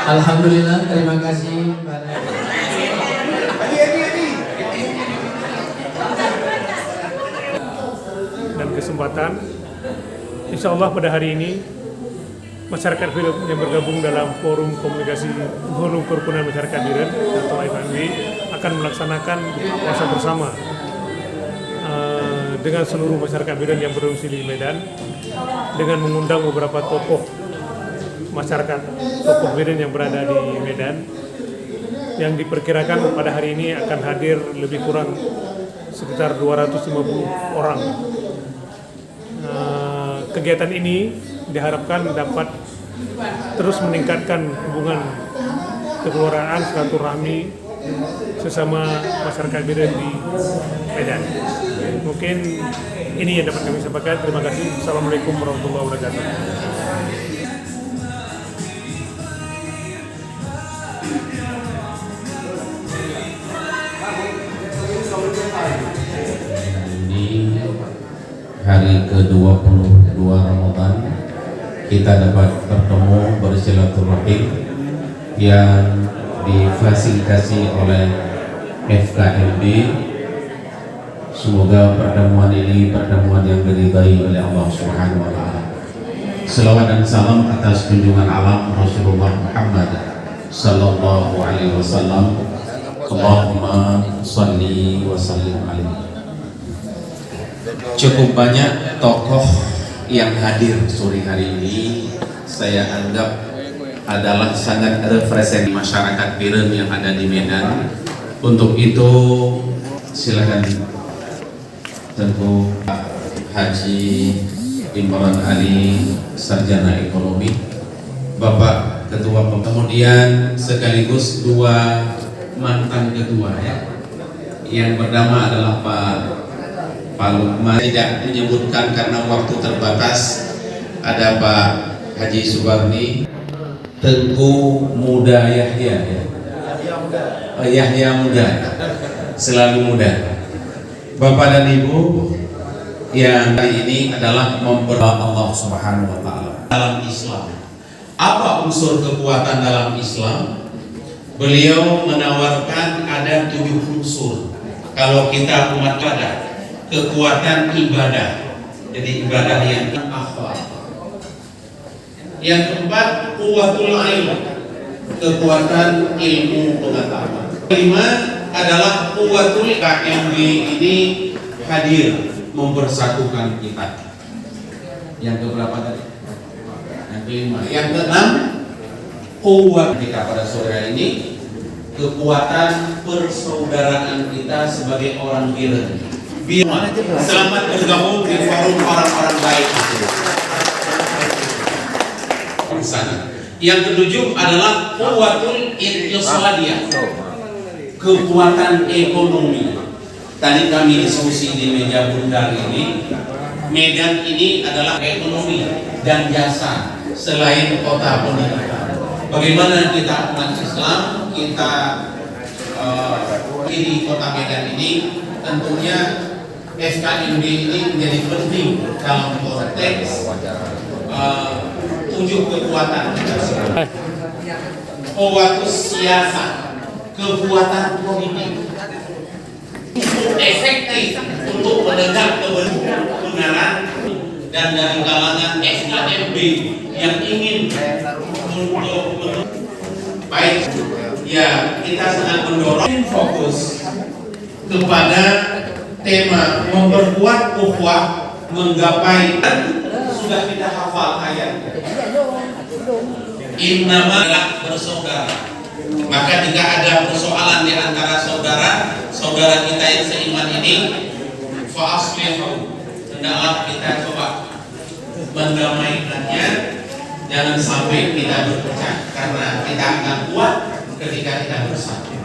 Alhamdulillah, terima kasih pada dan kesempatan. Insya Allah pada hari ini masyarakat Biren yang bergabung dalam forum komunikasi forum kerukunan masyarakat Biren atau FMB akan melaksanakan buka puasa bersama dengan seluruh masyarakat Biren yang berdomisili di Medan, dengan mengundang beberapa tokoh masyarakat, tokoh Biren yang berada di Medan, yang diperkirakan pada hari ini akan hadir lebih kurang sekitar 250 orang. Kegiatan ini diharapkan dapat terus meningkatkan hubungan kekeluargaan silaturahmi sesama masyarakat Biren di Medan. Mungkin ini yang dapat kami sampaikan. Terima kasih. Assalamualaikum warahmatullahi wabarakatuh. Ini hari ke-22 Ramadan kita dapat bertemu bersilaturahim yang difasilitasi oleh FKMB. Semoga pertemuan ini pertemuan yang diridai oleh Allah Subhanahu wa taala. Selawat dan salam atas junjungan alam Rasulullah Muhammad sallallahu alaihi wasallam. Allahumma shalli wa sallim alaihi. Cukup banyak tokoh yang hadir sore hari ini, saya anggap adalah sangat representatif masyarakat Biren yang ada di Medan. Untuk itu silakan tentu Haji Imran Ali, Sarjana Ekonomi, Bapak Ketua, kemudian sekaligus dua mantan ketua ya, yang pertama adalah Pak Lukman. Tidak menyebutkan karena waktu terbatas. Ada Pak Haji Subarni, Tengku Muda Yahya ya. Yahya muda, selalu muda. Bapak dan Ibu yang hari ini adalah memperoleh Allah Subhanahu wa taala dalam Islam. Apa unsur kekuatan dalam Islam? Beliau menawarkan ada 7 unsur. Kalau kita umat ada kekuatan ibadah, jadi ibadah yang akhlak. Yang keempat, quwwatul ilm, kekuatan ilmu pengetahuan. Kelima adalah quwwatul KMB ini hadir mempersatukan kita. Yang keberapa tadi? Yang kelima. Yang keenam, quwwat kita pada sore hari ini, kekuatan persaudaraan kita sebagai orang Biren. Selamat bergabung di forum orang-orang baik itu. Yang ketujuh adalah quwwatul iqtisadiyah, kekuatan ekonomi. Tadi kami diskusi di meja bundar ini, Medan ini adalah ekonomi dan jasa selain kota pendidikan. Bagaimana kita umat Islam kita di kota Medan ini, tentunya FKMB ini menjadi penting dalam konteks 7 kekuatan. Quwwatus siyasah, kekuatan politik, efektif untuk menegak kebenaran, dan dari kalangan FKMB yang ingin untuk baik ya, kita sangat mendorong fokus kepada tema memperkuat ukhuwah, menggapai, sudah kita hafal ayat innama adalah bersaudara. Maka jika ada persoalan di antara saudara kita yang seiman ini, fa aslihu, hendaklah kita coba mendamaikannya. Jangan sampai kita berpecah, karena kita akan kuat ketika kita bersatu.